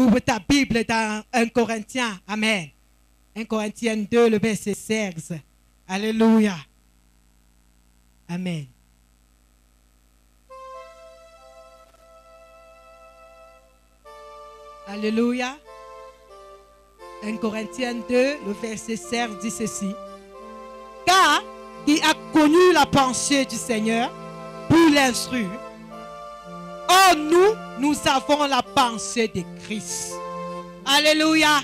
Ouvre ta Bible dans 1 Corinthiens. Amen. 1 Corinthiens 2, le verset 16. Alléluia. Amen. Alléluia. 1 Corinthiens 2, le verset 16 dit ceci. Car qui a connu la pensée du Seigneur pour l'instruire. Oh, nous avons la pensée de Christ. Alléluia.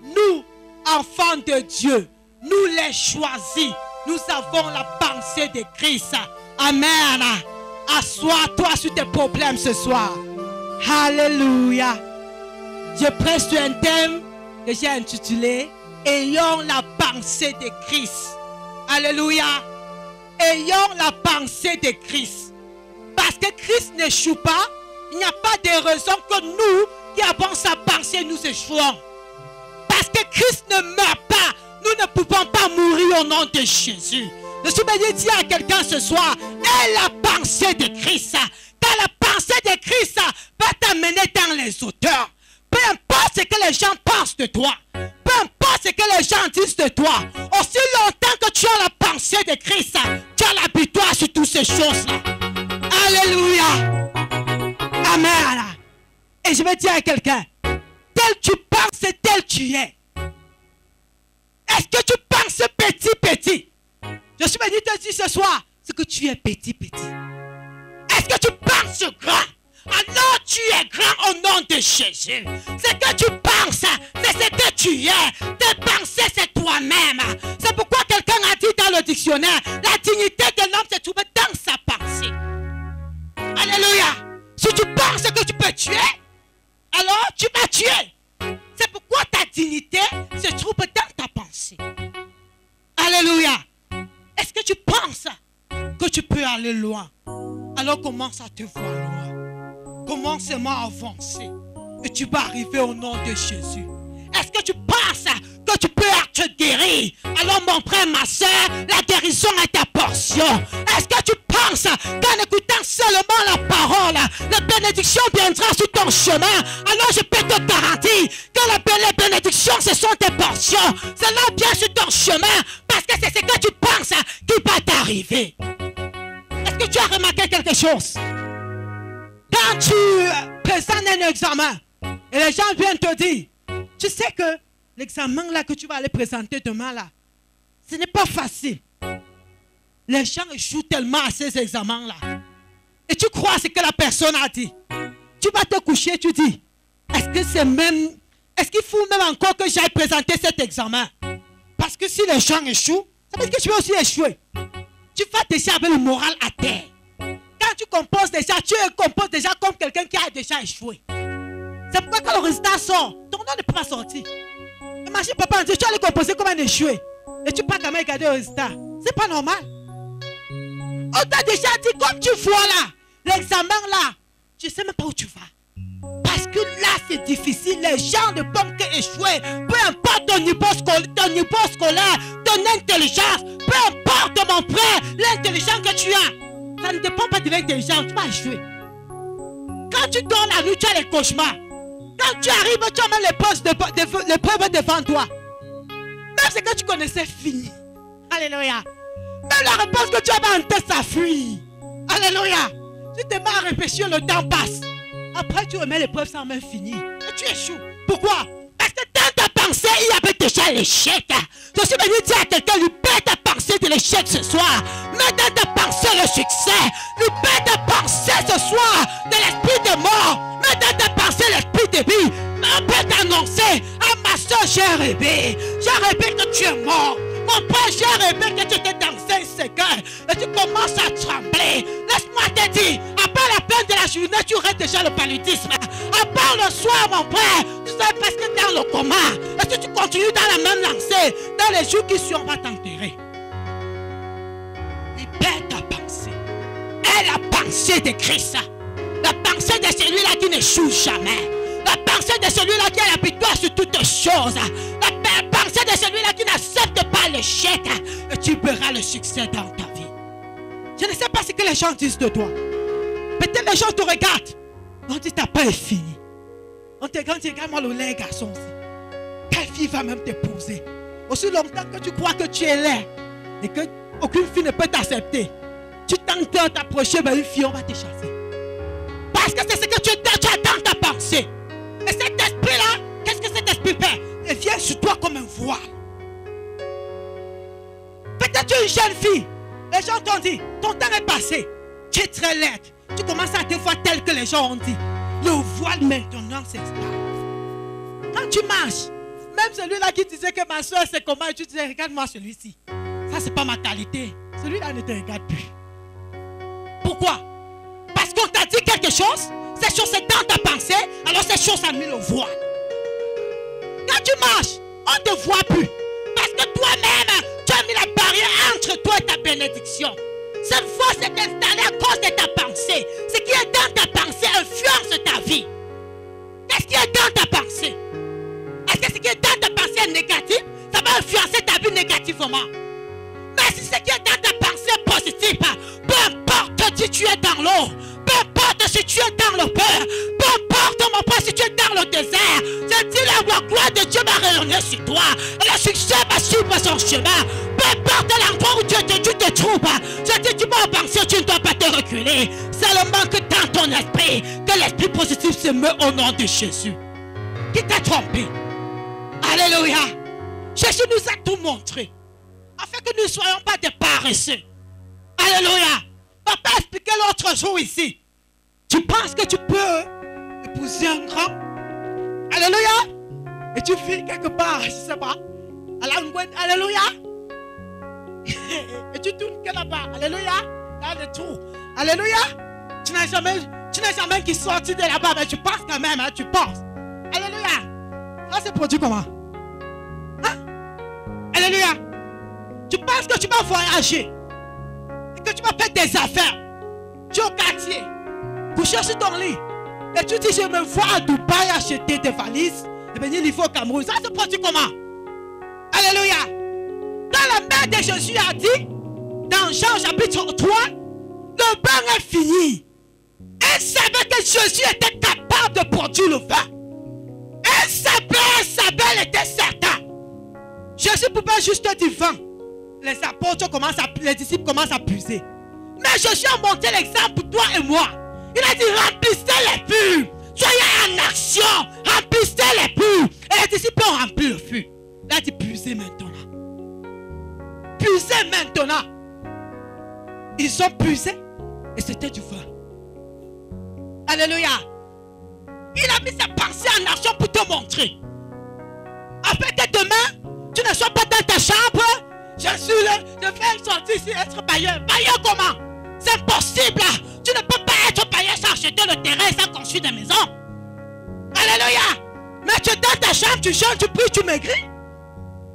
Nous, enfants de Dieu, nous les choisis. Nous avons la pensée de Christ. Amen. Assois-toi sur tes problèmes ce soir. Alléluia. Je prêche sur un thème que j'ai intitulé Ayons la pensée de Christ. Alléluia. Ayons la pensée de Christ. Parce que Christ n'échoue pas, il n'y a pas de raison que nous qui avons sa pensée, nous échouons. Parce que Christ ne meurt pas, nous ne pouvons pas mourir au nom de Jésus. Je suis venu dire à quelqu'un ce soir, aie la pensée de Christ. Car la pensée de Christ va t'amener dans les hauteurs. Peu importe ce que les gens pensent de toi, peu importe ce que les gens disent de toi, aussi longtemps que tu as la pensée de Christ, tu as la victoire sur toutes ces choses-là. Alléluia. Amen. Et je vais dire à quelqu'un, tel tu penses, tel tu es. Est-ce que tu penses petit? Je suis venu te dire ce soir, c'est que tu es petit. Est-ce que tu penses grand? Alors tu es grand au nom de Jésus. Ce que tu penses, c'est ce que tu es. Tes pensées, c'est toi-même. C'est pourquoi quelqu'un a dit dans le dictionnaire, la dignité de l'homme se trouve dans sa pensée. Alléluia. Si tu penses que tu peux tuer, alors tu vas tuer. C'est pourquoi ta dignité se trouve dans ta pensée. Alléluia. Est-ce que tu penses que tu peux aller loin? Alors commence à te voir loin. Commence seulement à avancer. Et tu vas arriver au nom de Jésus. Est-ce que tu penses que tu peux être guéri? Alors mon frère, ma soeur, la guérison est ta portion. Est-ce que tu penses qu'en écoutant seulement la parole, la bénédiction viendra sur ton chemin? Alors je peux te garantir que les bénédictions, ce sont tes portions. Cela vient sur ton chemin parce que c'est ce que tu penses qui va t'arriver. Est-ce que tu as remarqué quelque chose? Quand tu présentes un examen et les gens viennent te dire, tu sais que l'examen là que tu vas aller présenter demain là, ce n'est pas facile. Les gens échouent tellement à ces examens là. Et tu crois ce que la personne a dit. Tu vas te coucher, tu dis, est-ce qu'il faut même encore que j'aille présenter cet examen? Parce que si les gens échouent, ça veut dire que tu vas aussi échouer. Tu vas déjà avec le moral à terre. Quand tu composes déjà, tu composes déjà comme quelqu'un qui a déjà échoué. C'est pourquoi quand le résultat sort, ton nom ne peut pas sortir. Imagine papa, tu allais composer comme un échoué. Et tu pars quand même regarder le résultat. C'est pas normal. On t'a déjà dit, comme tu vois là, l'examen là, tu sais même pas où tu vas. Parce que là c'est difficile, les gens ne peuvent qu'échouer. Peu importe ton niveau scolaire, ton intelligence, peu importe mon frère, l'intelligence que tu as. Ça ne dépend pas de l'intelligence, tu vas échouer. Quand tu dors la nuit, tu as les cauchemars. Quand tu arrives, tu as même l'épreuve devant toi. Même ce que tu connaissais fini. Alléluia. Même la réponse que tu avais en tête, ça fuit. Alléluia. Tu te mets à réfléchir, le temps passe. Après, tu remets l'épreuve sans même finir. Et tu échoues. Pourquoi? Parce que dans ta pensée, il y avait déjà l'échec. Je suis venu dire à quelqu'un, libère ta pensée de l'échec ce soir. Mets dans ta pensée le succès. Libère ta pensée ce soir de l'esprit de mort. Mets dans ta pensée l'esprit de vie. On peut t'annoncer, ah ma soeur, j'ai rêvé que tu es mort. Mon père, j'ai rêvé que tu étais dans un cercueil. Et tu commences à trembler. Laisse-moi te dire, après la fin de la journée, tu aurais déjà le paludisme. À part le soir, mon frère, tu serais presque dans le coma. Et si tu continues dans la même lancée, dans les jours qui suivent, on va t'enterrer. Libère ta pensée. Et la pensée de Christ. La pensée de celui-là qui n'échoue jamais. La pensée de celui-là qui a la victoire sur toutes choses. La pensée de celui-là qui n'accepte pas l'échec. Et tu verras le succès dans ta vie. Je ne sais pas ce que les gens disent de toi. Peut-être les gens te regardent. On dit ta paix est finie. Quand tu regardes moi le laid garçon aussi, quelle fille va même t'épouser? Aussi longtemps que tu crois que tu es laid et que aucune fille ne peut t'accepter, tu tentes de t'approcher vers une fille, on va te chasser. Parce que c'est ce que tu as dans ta pensée. Et cet esprit-là, qu'est-ce que cet esprit fait? Il vient sur toi comme un voile. Peut-être tu es une jeune fille. Les gens t'ont dit, ton temps est passé. Tu es très laide. Tu commences à te voir tel que les gens ont dit. Le voile maintenant s'installe. Quand tu marches, même celui-là qui disait que ma soeur c'est comment, et tu disais, regarde-moi celui-ci. Ça c'est pas ma qualité. Celui-là ne te regarde plus. Pourquoi? Parce qu'on t'a dit quelque chose, cette chose est dans ta pensée, alors cette chose a mis le voile. Quand tu marches, on ne te voit plus. Parce que toi-même, tu as mis la barrière entre toi et ta bénédiction. Cette voix s'est installée à cause de ta pensée. Ce qui est dans ta pensée influence ta vie. Qu'est-ce qui est dans ta pensée? Est-ce que ce qui est dans ta pensée est négatif? Ça va influencer ta vie négativement. Mais si ce qui est dans ta pensée est positif, peu importe si tu es dans l'eau, peu importe si tu es dans le peur, peu importe mon père si tu es dans le désert, je dis la gloire de Dieu va rayonner sur toi et le succès va suivre son chemin. Peu importe l'endroit où tu te trouves, je dis tu vas avancer, tu ne dois pas te reculer. Seulement que dans ton esprit, que l'esprit positif se meut au nom de Jésus. Qui t'a trompé? Alléluia. Jésus nous a tout montré, afin que nous ne soyons pas des paresseux. Alléluia. Papa a expliqué l'autre jour ici. Tu penses que tu peux épouser un grand? Alléluia. Et tu vis quelque part, je ne sais pas, à l'Angouenne. Alléluia. Et tu tournes que là-bas. Alléluia. Dans le trou. Alléluia. Tu n'as jamais qui sorti de là-bas, mais tu penses quand même, hein, tu penses. Alléluia. Ça c'est produit comment? Hein? Alléluia. Tu penses que tu vas voyager et que tu vas faire des affaires. Tu es au quartier, couché sur ton lit. Et tu dis, je me vois à Dubaï acheter des valises et venir livrer au Cameroun. Ça se produit comment? Alléluia. Quand la mère de Jésus a dit, dans Jean chapitre 3, le bain est fini. Elle savait que Jésus était capable de produire le vin. Elle savait, elle était certain. Jésus pouvait juste dire vin. Les disciples commencent à puiser. Mais Jésus a montré l'exemple pour toi et moi. Il a dit remplissez les puits. Soyez en action. Remplissez les puits. Et les disciples ont rempli le fût. Il a dit puisez maintenant. Puisez maintenant. Ils ont puisé et c'était du vin. Alléluia. Il a mis sa pensée en action pour te montrer. Afin que demain, tu ne sois pas dans ta chambre. Je vais sortir ici être bailleur. Bailleur comment? C'est impossible. Tu ne peux pas être bailleur sans acheter le terrain, sans construire des maisons. Alléluia. Mais tu es dans ta chambre, tu jeûnes, tu pries, tu maigris.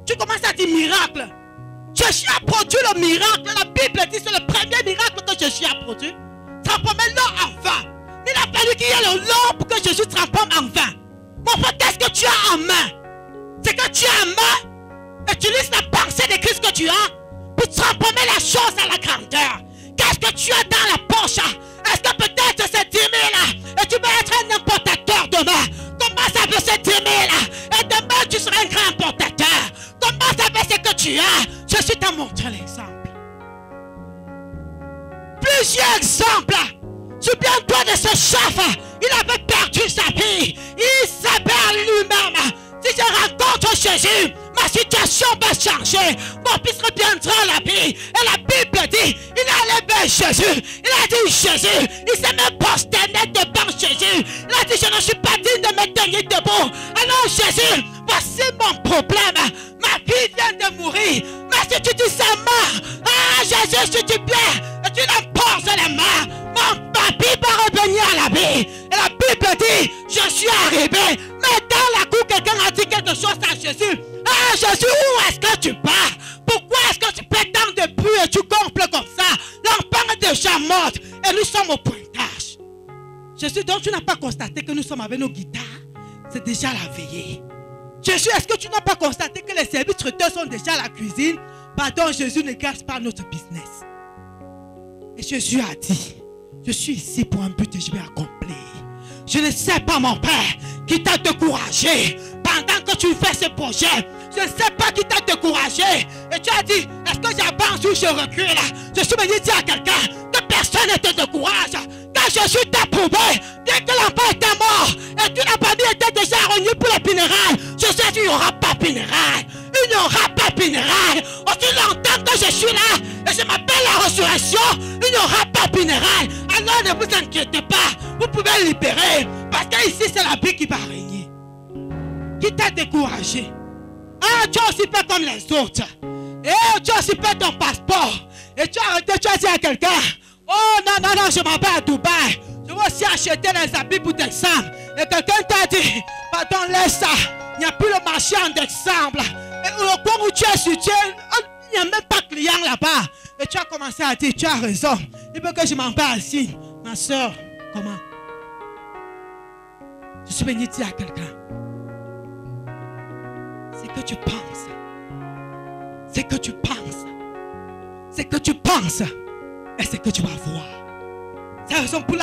Tu commences à dire miracle. Jésus a produit le miracle. La Bible dit c'est le premier miracle que Jésus a produit. Transformer l'eau en vin. Il a fallu qu'il y ait l'eau pour que Jésus transforme en vin. Mon frère, qu'est-ce que tu as en main? C'est que tu as en main. Utilise la pensée de Christ que tu as pour transformer la chose à la grandeur. Qu'est-ce que tu as dans la poche? Est-ce que peut-être c'est 10 000 là et tu vas être un importateur demain? Comment ça fait ces 10 000 là et demain tu seras un grand importateur? Comment ça fait ce que tu as? Jésus t'a montré l'exemple. Plusieurs exemples. Souviens-toi de ce chef. Il avait perdu sa vie. Il savait lui-même. Si je rencontre Jésus, ma situation va changer. Mon fils reviendra à la vie. Et la Bible dit, il est allé vers Jésus. Il a dit Jésus. Il s'est même prosterné devant Jésus. Il a dit, je ne suis pas digne de me tenir debout. Alors Jésus, voici mon problème. Ma fille vient de mourir. Mais si tu dis ça mort, Jésus, si tu plais, et tu l'emportes les mains, mon papy va revenir à la vie. Et la Bible dit, je suis arrivé. Mais dans la cour, quelqu'un a dit quelque chose à Jésus. Jésus, où est-ce que tu pars? Pourquoi est-ce que tu prétends depuis et tu gonfles comme ça? L'enfant est déjà mort et nous sommes au pointage. Jésus, donc tu n'as pas constaté que nous sommes avec nos guitares? C'est déjà la veillée. Jésus, est-ce que tu n'as pas constaté que les services traiteurs sont déjà à la cuisine? Pardon, Jésus ne gâche pas notre business. Et Jésus a dit, je suis ici pour un but et je vais accomplir. Je ne sais pas, mon Père, qui t'a découragé pendant que tu fais ce projet. Je ne sais pas qui t'a découragé. Et tu as dit, est-ce que j'avance ou je recule? Je suis venu dire à quelqu'un que personne ne te décourage. Quand Jésus t'a prouvé, dès que l'enfant était mort, et que la famille était déjà réunie pour le funérailles, je sais qu'il n'y aura pas de funérailles. Il n'y aura pas de funérailles. Aussi longtemps que je suis là, et je m'appelle la résurrection, il n'y aura pas de funérailles. Alors ne vous inquiétez pas, vous pouvez libérer, parce qu'ici c'est la vie qui va régner. Qui t'a découragé? Ah, tu as aussi fait comme les autres. Et tu as aussi fait ton passeport. Et tu as arrêté, tu as dit à quelqu'un, oh non, non, non, je m'en vais à Dubaï. Je vais aussi acheter des habits pour décembre. Et quelqu'un t'a dit, pardon, laisse ça. Il n'y a plus le marché en décembre. Et au point où tu es situé, il n'y a même pas de client là-bas. Et tu as commencé à dire, tu as raison. Il veut que je m'en vais ici. Ma soeur, comment? Je suis venu dire à quelqu'un, c'est que tu penses. C'est que tu penses. C'est que tu penses. Et c'est que tu vas voir. C'est la raison pour laquelle